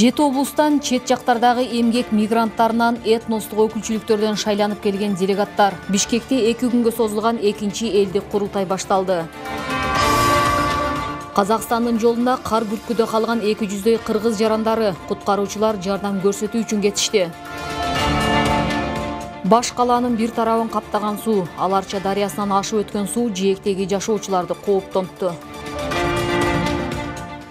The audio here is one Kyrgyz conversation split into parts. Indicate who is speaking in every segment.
Speaker 1: Жети облустан чет жактардагы эмгек мигранттарынан этностук өкүлчүлүктөрдөн шайланып келген делегаттар. Бишкекте 2 күнгө созулган экинчи элдик курултай башталды. Казакстандын жолунда кар бүркүдө калган 200дөй кыргыз жарандары куткаруучулар жардам көрсөтүү үчүн кетишти. Баш калаанын бир тарабын каптаган суу, Аларча дарыясынан ашып өткөн суу жээктеги жашоочуларды кооптонтту.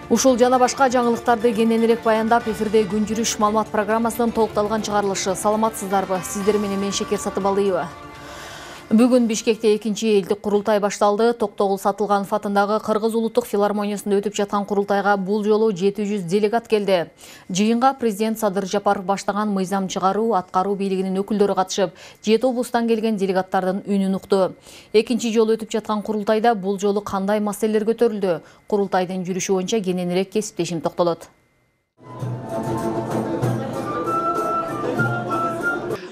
Speaker 1: Ушул жана башка жаңылыктарды кененирээк баяндап, эфирде күн жүрүш маалымат программасынын толукталган чыгарылышы. Саламатсыздарбы? Сиздер менен мен Шекер Сатыбалыева. Бүгүн Бишкекте экинчи элдик курултай башталды. Токтогул Сатылганов атындагы Кыргыз улуттук филармониясында өтүп жаткан курултайга бул жолу 700 делегат келди. Жыйынга президент Садыр Жапаров баштаган мыйзам чыгаруу, аткаруу бийлигинин өкүлдөрү катышып, 7 облустан келген делегаттардын үнүн укту. Экинчи жолу өтүп жаткан курултайда бул жолу кандай маселелер көтөрүлдү? Курултайдын жүрүшү боюнча кененирээк кесиптешим токтолот.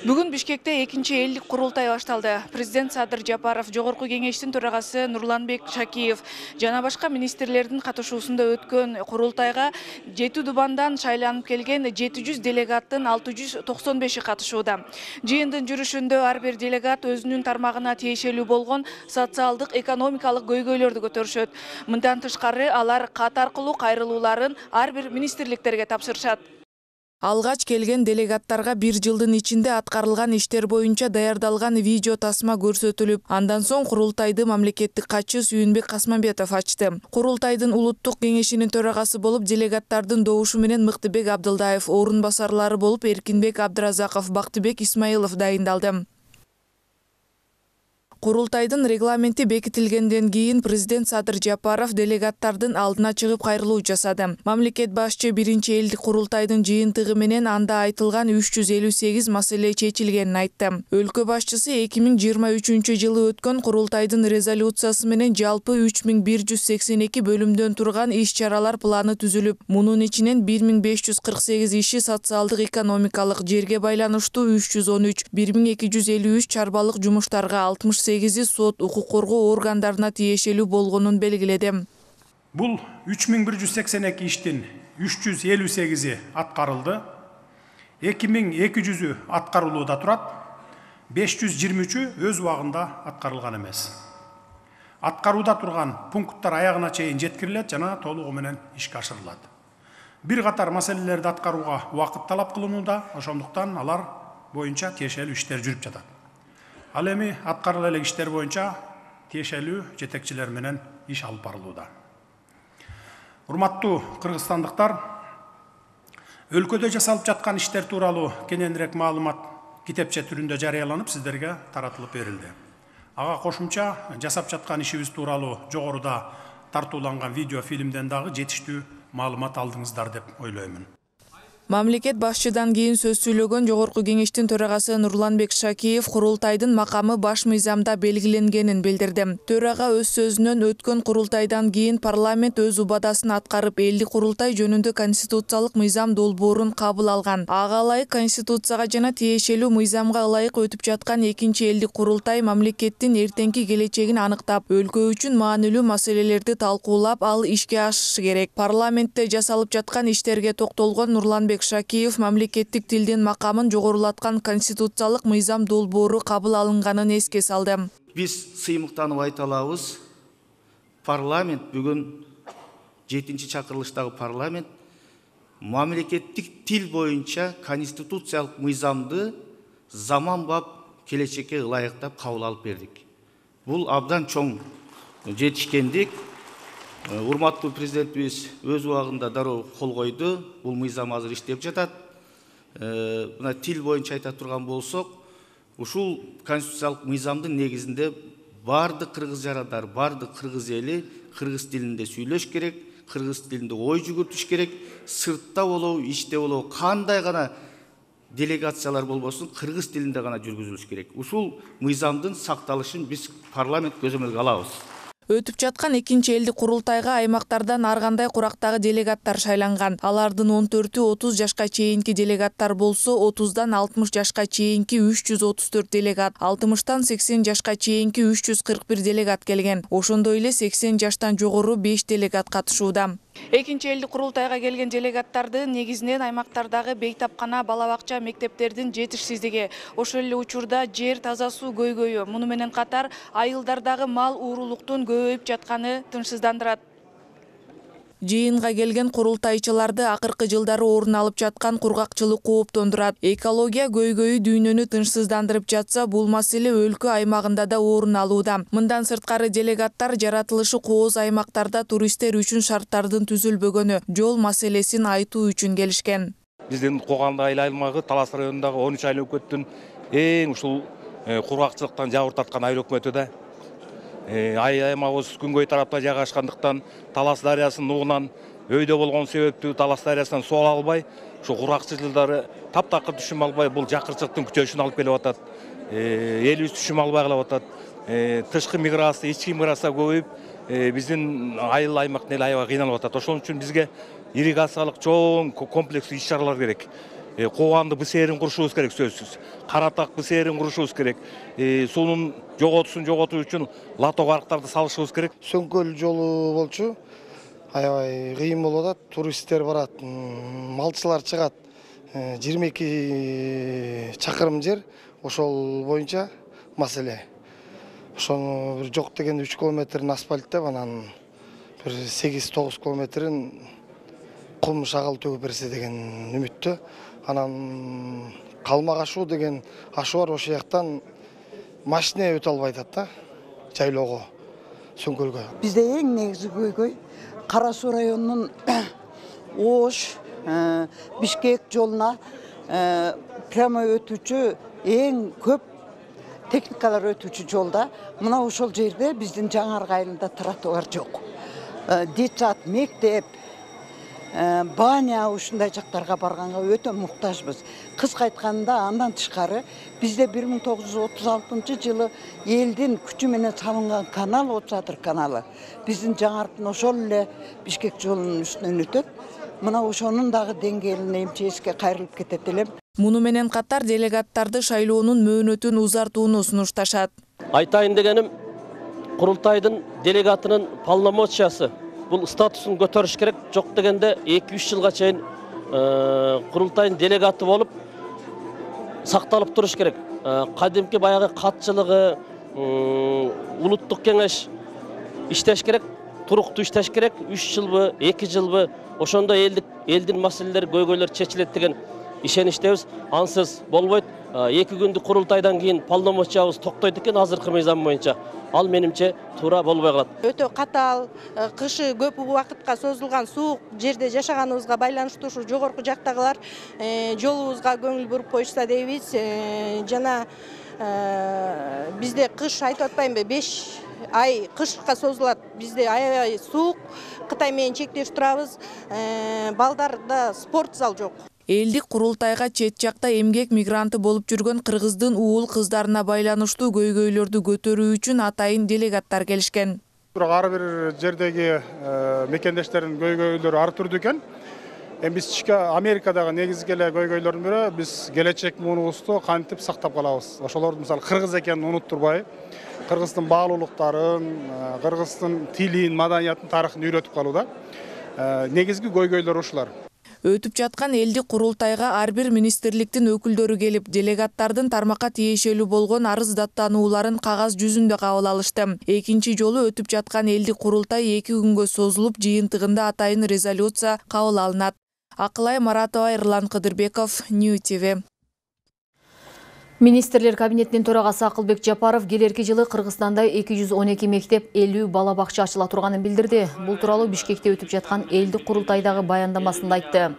Speaker 1: Бүгүн Бишкекте экинчи элдик курултай башталды. Президент Садыр Жапаров, Жогорку кеңештин төрагасы Нурланбек Шакиев жана башка министрлердин катышуусунда өткөн курултайга 7 дубандан шайланып келген 700 делегаттын 695 катышууда. Жыйындын жүрүшүндө ар бир делегат өзүнүн тармагына тиешелүү болгон социалдык, экономикалык көйгөйлөрдү көтөрүшөт. Мындан тышкары алар кат аркылуу кайрылууларын ар бир министрликтерге тапшырышат. Алгач келген делегаттарга 1 жылдын ичинде аткарылган иштер боюнча даярдалган видео тасма көрсөтүлүп, андан соң курултайды мамлекеттик катчы Сүйүнбек Касманбетов ачты. Курултайдын улуттук кеңешинин төрагасы болуп делегаттардын добушу менен Мыктыбек Абдылдаев, орун басарлары болуп Эркинбек Абдыразаков, Бактыбек Исмаилов дайындалды. Курултайдын регламенти бекитилгенден кийин президент Садыр Жапаров делегаттардын алдына чыгып кайрылуу жасады. Мамлекет башчы биринчи элдик курултайдын жыйынтыгы менен анда айтылган 358 маселе чечилгенин айтты. Өлкө башчысы 2023 жылы өткөн курултайдын резолюциясы менен жалпы 3182 бөлүмдөн турган иш-чаралар планы түзүлүп, мунун ичинен 1548 иши социалдык экономикалык, жерге байланыштуу 313, 1253 чарбалык жумуштарга 68 сот, укук коргоо органдарына тиешелүү болгонун белгиледи.
Speaker 2: Бул 3182 иштин 358-и аткарылды, 2200-ü аткарылууда турат, 523-ü өз убагында аткарылган эмес. Аткарууда турган пункттар аягына чейин жеткирилет жана толугу менен ишке ашырылат. Бир катар маселелерди аткарууга убакыт талап кылынууда, ошондуктан алар боюнча тиешелүү иштер жүрүп жатат. Ал эми аткарыла элек иштер боюнча тиешелүү жетекчилер менен иш алып барылууда. Урматтуу кыргызстандыктар, өлкөдө жасалып жаткан иштер тууралуу кененирээк маалымат китепче түрүндө жарыяланып, сиздерге таратылып берилди. Ага кошумча жасап жаткан ишибиз тууралуу жогоруда тартууланган видео фильмден дагы жетиштүү маалымат алдыңыздар деп ойлоймун.
Speaker 1: Мамлекет башчыдан кийин сөз сүйлөгөн Жогорку кеңештин төрагасы Нурланбек Шакиев курултайдын макамы баш мыйзамда белгиленгенин билдирди. Төрага өз сөзүнөн өткөн курултайдан кийин парламент өз убадасын аткарып, элдик курултай жөнүндө конституциялык мыйзам долбоорун кабыл алган. Ага ылайык конституцияга жана тиешелүү мыйзамга ылайык өтүп жаткан экинчи элдик курултай мамлекеттин эртеңки келечегин аныктап, өлкө үчүн маанилүү маселелерди талкуулап, ал ишке ашышы керек. Парламентте жасалып жаткан иштерге токтолгон Нурланбек Шакиев мамлекеттик тилдин макамын жогорулаткан конституциялык мыйзам долбоору кабыл алынганын эске салды.
Speaker 3: Биз сыймыктанып айта алабыз, парламент бүгүн 7-чи чакырылыштагы парламент мамлекеттик тил боюнча конституциялык мыйзамды заманбап келечекке ылайыктап кабыл алып бердик. Бул абдан чоң жетишкендик. Урматтуу президентибиз өз убагында дароо кол койду. Бул мыйзам азыр иштеп жатат. Мына тил боюнча айта турган болсок, ушул конституциялык мыйзамдын негизинде бардык кыргыз жарандар, бардык кыргыз эли кыргыз тилинде сүйлөш керек, кыргыз тилинде ой жүгүртүш керек, сыртта болобу, ичте болобу, кандай гана делегациялар болбосун, кыргыз тилинде гана жүргүзүлүш керек. Ушул мыйзамдын сакталышын биз парламент көзөмөлгө алабыз.
Speaker 1: Өтүп жаткан экинчи элдик курултайга аймактардан ар кандай курактагы делегаттар шайланган. Алардын 14-ü 30 жашка чейинки делегаттар болсо, 30-дан 60 жашка чейинки 334 делегат, 60-тан 80 жашка чейинки 341 делегат келген. Ошондой эле 80 жаштан жогору 5 делегат катышууда. Экинчи элдик курултайга келген делегаттарды негизинен аймактардагы бейтапкана, бала-бакча, мектептердин жетишсиздиги, ошол эле учурда жер, таза суу көйгөйү, муну менен катар айылдардагы мал уурулуктун көбөйүп жатканы тынчсыздандырат. Жыйынга келген курултайчыларды акыркы жылдары орун алып жаткан кургакчылык кооптондурат. Экология көйгөйү дүйнөнү тынчсыздандырып жатса, бул маселе өлкө аймагында да орун алууда. Мындан сырткары делегаттар жаратылышы кооз аймактарда туристтер үчүн шарттардын түзүлбөгөнү, жол маселесин айтуу үчүн келишкен.
Speaker 4: Биздин Кооганды айыл аймагы Талас районундагы 13 айыл өкмөттүн эң ушул кургакчылыктан жабыр тарткан айыл өкмөтү да. Айыл аймагыбыз күнгөй тарапта жайгашкандыктан Талас дарыясынын угунан өйдө болгон себептүү Талас дарыясынан суу ала албай, ушу кургакчы жылдары таптакыр түшүм албай, бул жакырчылыктын күчөшүн алып келип атат. Элибиз түшүм албай калып атат. Тышкы миграция, ички миграция көбөйүп, биздин айыл аймактын эле аябай кыйналып атат. Ошон үчүн бизге ирригациялык чоң комплекстүү иш-чаралар керек. Кооганды БСРин курушубуз керек сөзсүз. Каратак БСРин курушубуз керек. Суунун жоготуу үчүн латок арыктарды салышыбыз керек.
Speaker 5: Сөңкөл жолу болчу. Аябай кыйын болуп атат. Туристтер барат, малчылар чыгат. 22 чакырым жер. Ошол боюнча маселе. Ошону бир жок дегенде 3 километрин асфальттеп, анан бир 8-9 километрин кум шагал төгүп берсе деген үмүттө. Анан Калмак ашуу деген ашуу бар, ошол жактан машина өтө албай атат да, жайлоого, Сөңкөлгө.
Speaker 6: Бизде эң негизи көйгөй Кара Суу районунун Ош, Бишкек жолуна прямой өтүүчү эң көп техникалар өтүүчү жолда. Мына ошол жерде биздин Жаңарга айылында тротуар жок. Детсад, мектеп, баня ушундай жактарга барганга өтө муктажбыз. Кыска айтканда андан тышкары бизде 1936 жылы элдин күчү менен салынган канал, Отсадыр каналы. Биздин Жаңардын ошол эле Бишкек жолунун үстүнөн өтөт. Мына ошонун дагы деңгээлине эмчээске кайрылып кетет элем.
Speaker 1: Муну менен катар делегаттарды шайлоонун мөөнөтүн узартууну сунушташат.
Speaker 7: Айтайын дегеним, курултайдын делегатынын полномочиясы бул статусун көтөрүш керек. Жок дегенде 2-3 жылга чейин курултайдын делегаты болуп сакталып туруш керек. Кадимки баягы катчылыгы, улуттук кеңеш иштеш керек, туруктуу иштеш керек. 3 жылбы, 2 жылбы, ошондо элдин маселелери, көйгөйлөр чечилет деген ишеничтебиз. Ансыз болбойт. 2 күндүк курултайдан кийин полномочиябыз токтойт экен азыркы мыйзам боюнча. Ал менимче туура болбой калат.
Speaker 8: Өтө катаал, кышы көп убакытка созулган суук жерде жашаганыбызга байланыштуу ушу жогорку жактагылар жолубузга көңүл буруп коюшса дейбиз. Жана бизде кыш айтып атпаймынбы, 5 ай кышка созулат. Бизде аябай суук, Кытай менен чектеш турабыз. Балдарда спорт зал жок.
Speaker 1: Элдик курултайга чет жакта эмгек мигранты болуп жүргөн кыргыздын уул кыздарына байланыштуу көйгөйлөрдү көтөрүү үчүн атайын делегаттар келишкен.
Speaker 2: Бирок ар бир жердеги мекендештердин көйгөйлөрү ар түрдүү экен. Биз Америкадагы негизги эле көйгөйлөрдүн бири биз келечек муунубузду кантип сактап калабыз. Ошолордун мисалы кыргыз экенин унуттурбай, кыргыздын баалуулуктарын, кыргыздын тилин, маданиятын, тарыхын үйрөтүп калууда. Негизги көйгөйлөр ушулар.
Speaker 1: Өтүп жаткан элдик курултайга ар бир министрликтин өкүлдөрү келип, делегаттардын тармакка тиешелүү болгон арыз даттанууларын кагаз жүзүндө кабыл алышты. Экинчи жолу өтүп жаткан элдик курултай 2 күнгө созулуп, жыйынтыгында атайын резолюция кабыл алынат. Акылай Маратова, Эрлан Кыдырбеков, Нью ТВ.
Speaker 9: Министрлер кабинетинин төрагасы Акылбек Жапаров келерки жылы Кыргызстанда 212 мектеп, 50 бала бакча ачыла турганын билдирди. Бул тууралуу Бишкекте өтүп жаткан элдик курултайдагы баяндамасында айтты.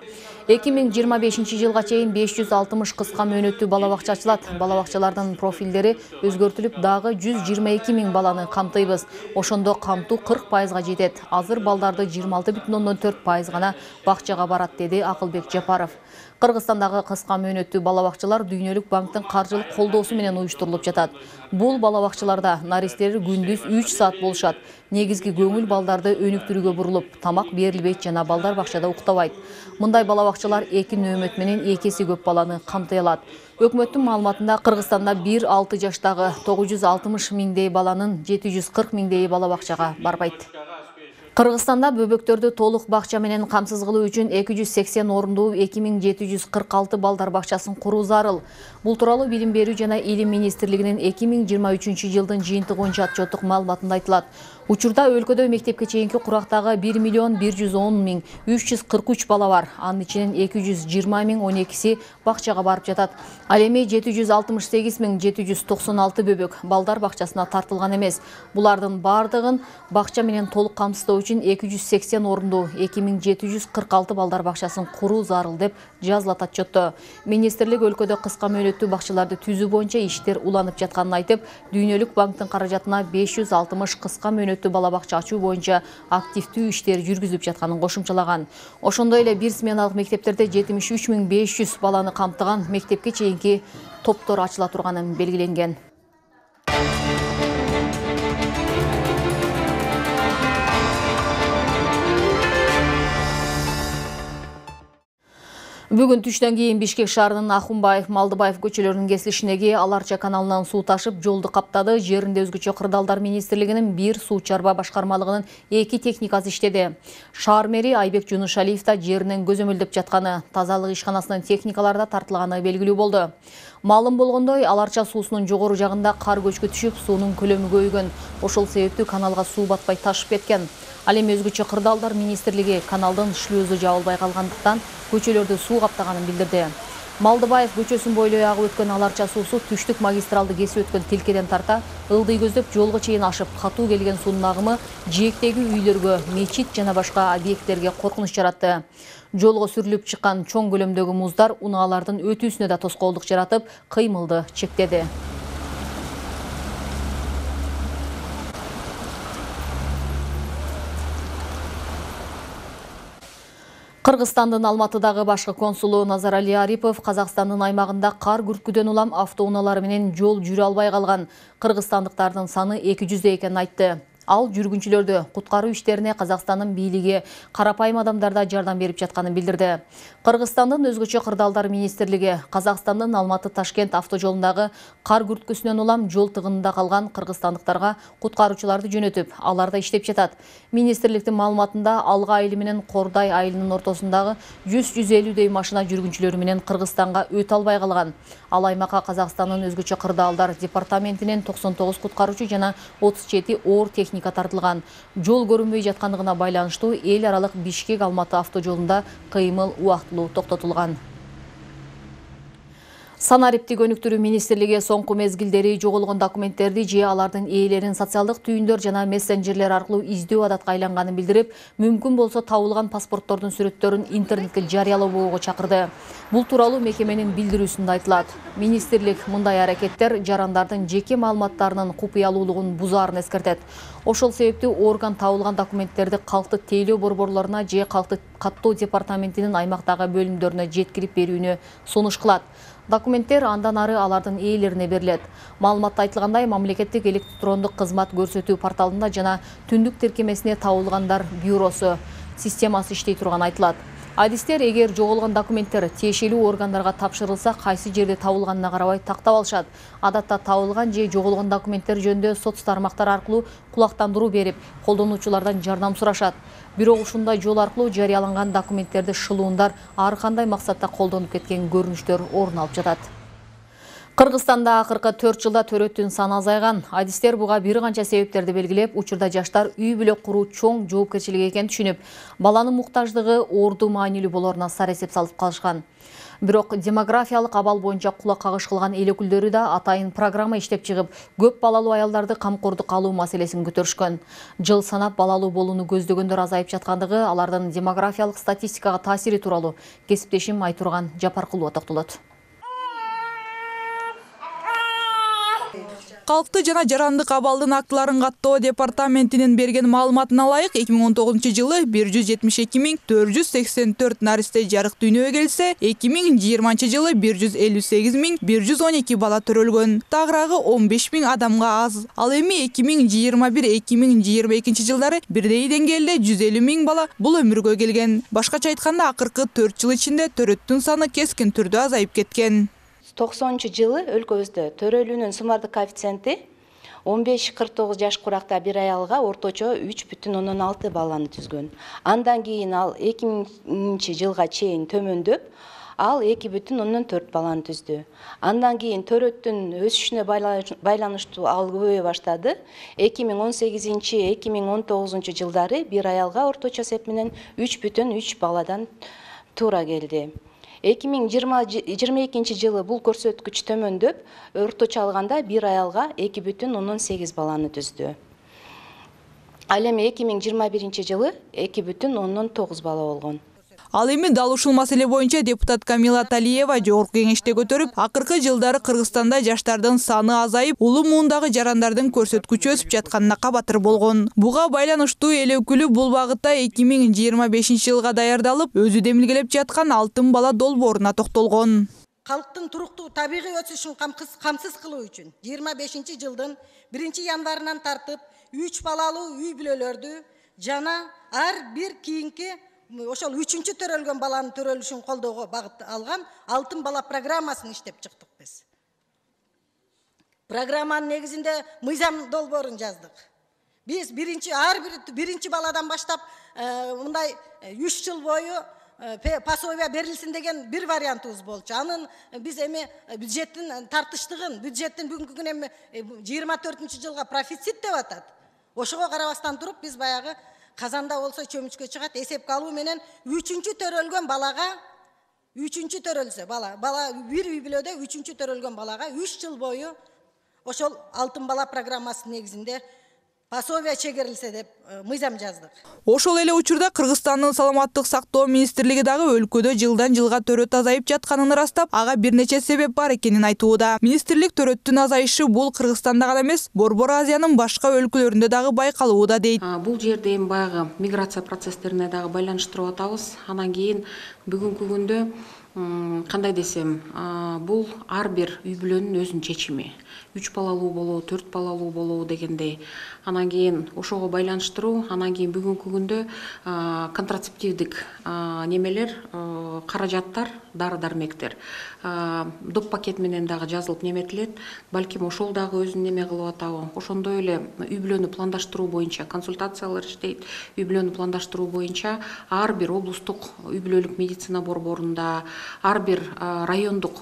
Speaker 9: 2025 жылга чейин 560 кыска мөөнөттүү бала бакча ачылат. Бала бакчалардын профилдери өзгөртүлүп, дагы 122 000 баланы камтыйбыз. Ошондо камтуу 40%га жетет. Азыр балдарды 26,4% гана бакчага барат, деди Акылбек Жапаров. Кыргызстандагы кыска мөөнөттүү бала бакчалар Дүйнөлүк банктын каржылык колдоосу менен уюштурулуп жатат. Бул бала бакчаларда наристелер күндүз 3 саат болушат. Негизги көңүл балдарды өнүктүрүүгө бурулуп, тамак берилбейт жана балдар бакчада уктабайт. Мындай бала бакчалар 2 нөөмөт менен 2 эсе көп баланы камтый алат. Өкмөттүн маалыматында Кыргызстанда 1-6 жаштагы 960 миңдей баланын 740 миңдейи бала бакчага барбайт. Кыргызстанда бөбөктөрдү толук бакча менен камсыз кылуу үчүн 280 орундуу 2746 балдар бакчасын куруу зарыл. Бул тууралуу Билим берүү жана Илим министрлигинин 2023 жылдын жыйынтык боюнча отчеттук маалыматында айтылат. Учурда өлкөдө мектепке чейинки курактагы 1.110.343 бала бар. Анын ичинен 220.012си бакчага барып жатат. Ал эми 768.796 бөбөк балдар бакчасына тартылган эмес. Булардын бардыгын бакча менен толук камсыздоо үчүн 280 орундуу 2746 балдар бакчасын куруу зарыл деп жазылат отчетто. Министрлик өлкөдө кыска мөөнөттүү бакчаларды түзүү боюнча иштер уланып жатканын айтып, Дүйнөлүк банктын каражатына 560 кыска мөөнөттүү бала бакча ачуу боюнча активдүү иштер жүргүзүлүп жатканын кошумчалаган. Ошондой эле бир сменалык мектептерде 73.500 баланы камтыган мектепке чейинки топтор ачыла турганы белгиленген. Бүгүн түштөн кийин Бишкек шаарынын Ахунбаев, Малдыбаев көчөлөрүнүн кесилишиндеги Аларча каналынан суу ташып, жолду каптады. Жеринде өзгөчө кырдаалдар министрлигинин бир суу чарба башкармалыгынын 2 техникасы иштеди. Шаар мэри Айбек Жунушалиев да жеринен көзөмөлдөп жатканы, тазалык ишканасынын техникалары да тартылганы белгилүү болду. Маалым болгондой, Аларча суусунун жогору жагында кар көчкү түшүп, суунун көлөмү көйгөн. Ошол себептүү каналга суу батпай ташып кеткен. Ал эми өзгөчө кырдаалдар министрлиги каналдын шлюзу жабылбай калгандыктан көчөлөрдү суу каптаганын билдирди. Малдыбаев көчөсүн бойлой агып өткөн Аларча суусу түштүк магистралды кесип өткөн тилкеден тарта ылдый көздөп жолго чейин ашып, катуу келген суунун агымы жээктеги үйлөргө, мечит жана башка объекттерге коркунуч жаратты. Жолго сүрүлүп чыккан чоң көлөмдөгү муздар унаалардын өтүүсүнө да тоскоолдук жаратып, кыймылды чектеди. Кыргызстандын Алматыдагы башкы консулу Назарали Арипов Казакстандын аймагында кар күрткүдөн улам автоунаалар менен жол жүрө албай калган кыргызстандыктардын саны 200 экенин айтты. Ал жүргүнчүлөрдү куткаруу иштерине Казакстандын бийлиги карапайым адамдарда жардам берип жатканын билдирди. Кыргызстандын өзгөчө кырдаалдар министрлиги Казакстандын Алматы-Ташкент автожолундагы кар күрткүсүнөн улам жол тыгынында калган кыргызстандыктарга куткаруучуларды жөнөтүп, алар да иштеп жатат. Министрликтин маалыматында Алга айылы менен Кордай айылынын ортосундагы 100-150 машина жүргүнчүлөрү менен Кыргызстанга өтө албай калган. Ал аймакка Казакстандын өзгөчө кырдаалдар департаментинен 99 куткаруучу жана 37 оор техника тартылган. Жол көрүнбөй жаткандыгына байланыштуу эл аралык Бишкек-Алматы автожолунда кыймыл убактылуу токтотулган. Санариптик өнүктүрүү министрлиги соңку мезгилдери жоголгон документтерди же алардын ээлерин социалдык түйүндөр жана мессенджерлер аркылуу издөө адатка айланганын билдирип, мүмкүн болсо табылган паспорттордун сүрөттөрүн интернетке жарыялоого чакырды. Бул тууралуу мекеменин билдирүүсүндө айтылат. Министрлик мындай аракеттер жарандардын жеке маалыматтарынын купуялуулугун бузаарын эскертет. Ошол себептүү орган табылган документтерди калктык тейлөө борборлоруна же калктык каттоо департаментинин аймактагы бөлүмдөрүнө жеткирип берүүнү сунуш кылат. Документтер андан ары алардын ээлерине берилет. Маалыматта айтылгандай, мамлекеттик электрондук кызмат көрсөтүү порталында жана түндүк тиркемесине табылгандар бюросу системасы иштей турганы айтылат. Адистер эгер жоголгон документтер тиешелүү органдарга тапшырылса, кайсы жерде табылганына карабай тактап алышат. Адатта табылган же жоголгон документтер жөнүндө соц тармактары аркылуу кулактандыруу берип, колдонуучулардан жардам сурашат. Бирок ушундай жол аркылуу жарыяланган документтерди шылуундар ар кандай максатта колдонуп кеткен көрүнүштөр орун алып жатат. Кыргызстанда акыркы 4 жылда төрөттүн саны азайган. Адистер буга бир канча себептерди белгилеп, учурда жаштар үй бүлө куруу чоң жоопкерчилик экенин түшүнүп, баланын муктаждыгы орду маанилүү болоруна сар эсеп салып калышкан. Бирок демографиялык абал боюнча кулак кагыш кылган эл өкүлдөрү да атайын программа иштеп чыгып, көп балалуу аялдарды камкордук алуу маселесин көтөрүшкөн. Жыл санап балалуу болууну көздөгөндөр азайып жаткандыгы, алардын демографиялык статистикага таасири тууралуу кесиптешим Айтурган Жапаркулова токтолот.
Speaker 10: Калкты жана жарандык абалдын актыларын каттоо департаментинин берген маалыматына ылайык 2019 жылы 172.484 наристе жарык дүйнөгө келсе, 2020 жылы 158.112 бала төрөлгөн. Тагыраагы 15.000 адамга аз. Ал эми 2021-2022 жылдары бирдей деңгээлде 150.000 бала бул өмүргө келген. Башкача айтканда, акыркы 4 жыл ичинде төрөттүн саны кескин түрдө азайып кеткен.
Speaker 11: 90 жылы өлкөбүздө төрөлүүнүн суммардык коэффициенти 15-49 жаш куракта бир аялга орточо 3,6 баланы түзгөн. Андан кийин ал 2000 жылга чейин төмөндөп, ал 2,4 баланы түздү. Андан кийин төрөттүн өсүшүнө байланыштуу ал көбөйө баштады. 2018-2019 жылдары бир аялга орточо эсеп менен 3,3 баладан туура келди. 2022 жылы бул көрсөткүч төмөндөп, орточо алганда бир аялга 2,8 баланы түздү. Ал эми 2021 жылы 2,9 бала болгон.
Speaker 10: Ал эми дал ушул маселе боюнча депутат Камила Талиева жогорку кеңеште көтөрүп, акыркы жылдары Кыргызстанда жаштардын саны азайып, улуу муундагы жарандардын көрсөткүчү өсүп жатканына кабатыр болгон. Буга байланыштуу эл өкүлү бул багытта 2025 жылга даярдалып, өзү демилгелеп жаткан алтын бала долбооруна токтолгон.
Speaker 12: Калктын туруктуу табигый өсүшүн камсыз кылуу үчүн 25 жылдын 1 январынан тартып 3 балалуу үй бүлөлөрдү жана ар бир кийинки ошол 3-чү төрөлгөн баланын төрөлүшүн колдоого багыт алган алтын бала программасын иштеп чыктык биз. Программанын негизинде мыйзам долбоорун жаздык. Биз биринчи баладан баштап мындай 3 жыл бою пособие берилсин деген бир вариантыбыз болчу. Анын биз эми бюджеттин тартыштыгын, бюджеттин бүгүнкү күнү эми 24-жылга профицит деп атат. Ошого карабастан туруп биз баягы казанда болсо чөмүчкө чыгат, эсепке алуу менен 3-чү төрөлгөн балага 3-чү төрөлсө бала бир үй бүлөдө 3-чү төрөлгөн балага 3 жыл бою ошол алтын бала программасынын негизинде пособие чегерилсе деп мыйзам жаздык.
Speaker 10: Ошол эле учурда Кыргызстандын саламаттык сактоо министрлиги дагы өлкөдө жылдан жылга төрөт азайып жатканын ырастап, ага бир нече себеп бар экенин айтууда. Министрлик төрөттүн азайышы бул Кыргызстанда гана эмес, Борбор Азиянын башка өлкөлөрүндө дагы байкалууда дейт.
Speaker 13: Бул жерде эми баягы миграция процесстерине дагы байланыштырып атабыз. Анан кийин бүгүнкү күндө кандай десем, бул ар бир үй бүлөнүн өзүнүн чечими. 3 балалуу болуу, 4 балалуу болуу дегендей. Анан кийин ошого байланыштыруу, анан кийин бүгүнкү күндө контрацептивдик немелер, каражаттар, дары-дармектер доп пакет менен дагы жазылып неметилет. Балким ошол дагы өзүн неме кылып атабы. Ошондой эле үй бүлөнү пландаштыруу боюнча консультациялар иштейт. Үй бүлөнү пландаштыруу боюнча ар бир облустук үй бүлөлүк медицина борборунда, ар бир райондук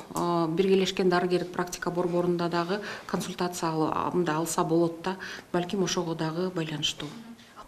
Speaker 13: биргелешкен дарыгерлик практика борборунда дагы консультация алса болот да, балким ошого дагы байланыштуу.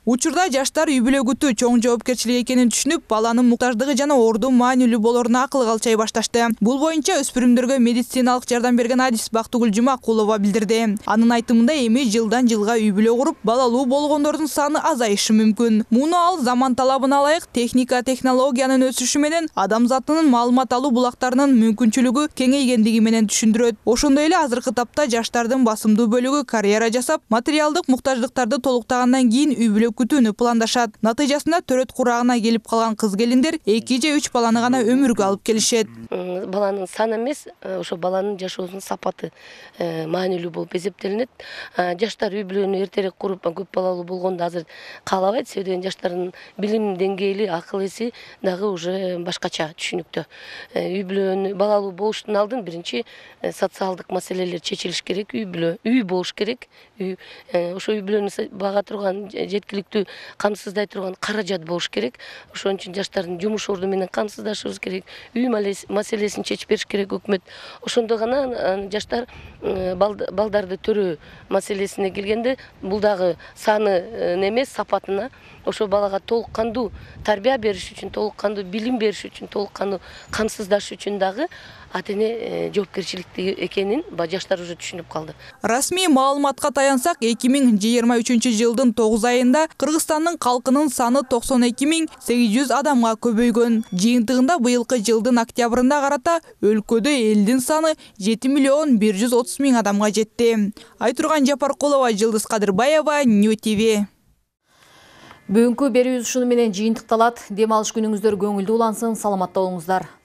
Speaker 10: Учурда жаштар үй бүлө күтүү чоң жоопкерчилик экенин түшүнүп, баланын муктаждыгы жана ордун маанилүү болоруна акыл калчай башташты. Бул боюнча өспүрүмдөргө медициналык жардам берген адис Бактыгүл Жумакулова билдирди. Анын айтымында эми жылдан жылга үй бүлө куруп, балалуу болгондордун саны азайышы мүмкүн. Муну ал заман талабына ылайык техника, технологиянын өсүшү менен адамзатынын маалымат алуу булактарынын мүмкүнчүлүгү кеңейгендиги менен түшүндүрөт. Ошондой эле азыркы тапта жаштардын басымдуу бөлүгү карьера жасап, материалдык муктаждыктарды толуктагандан кийин үй бүлө күтүүнү пландашат. Натыйжасында төрөт курагына келип калган кыз келиндер 2 же 3 баланы гана өмүргө алып келишет.
Speaker 14: Баланын саны эмес, ошо баланын жашоосунун сапаты маанилүү болуп эсептелинет. Жаштар үй бүлөнү эртерээк куруп, көп балалуу болгонду азыр каалабайт, себеби жаштардын билим деңгээли, акыл эси дагы уже башкача түшүнүктө. Үй бүлөнү балалуу болуштун алдын биринчи социалдык маселелер чечилиш керек, үй болуш керек. Ошо үй бүлөнү бага турган жеткиликтүү өкмөттү камсыздай турган каражат болуш керек. Ошон үчүн жаштардын жумуш орду менен камсыздашыбыз керек. Үй маселесин чечип бериш керек өкмөт. Ошондо гана жаштар балдарды төрөө маселесине келгенде бул дагы саны эмес, сапатына ошо балага толук кандуу тарбия бериш үчүн, толук кандуу билим бериш үчүн, толук кандуу камсыздаш үчүн дагы ата-эне жоопкерчиликти экенин жаштар уже түшүнүп калды.
Speaker 10: Расмий маалыматка таянсак, 2023 жылдын 9 айында Кыргызстандын калкынын саны 92.800 адамга көбөйгөн. Жыйынтыгында быйылкы жылдын октябрында карата өлкөдө элдин саны 7.130.000 адамга жетти. Айтурган Жапаркулова, Жылдыз Кадырбаева, Нью ТВ.
Speaker 9: Бүгүнкү берүүбүз ушуну менен жыйынтыкталат. Дем алыш күнүңүздөр көңүлдүү улансын, саламатта болуңуздар.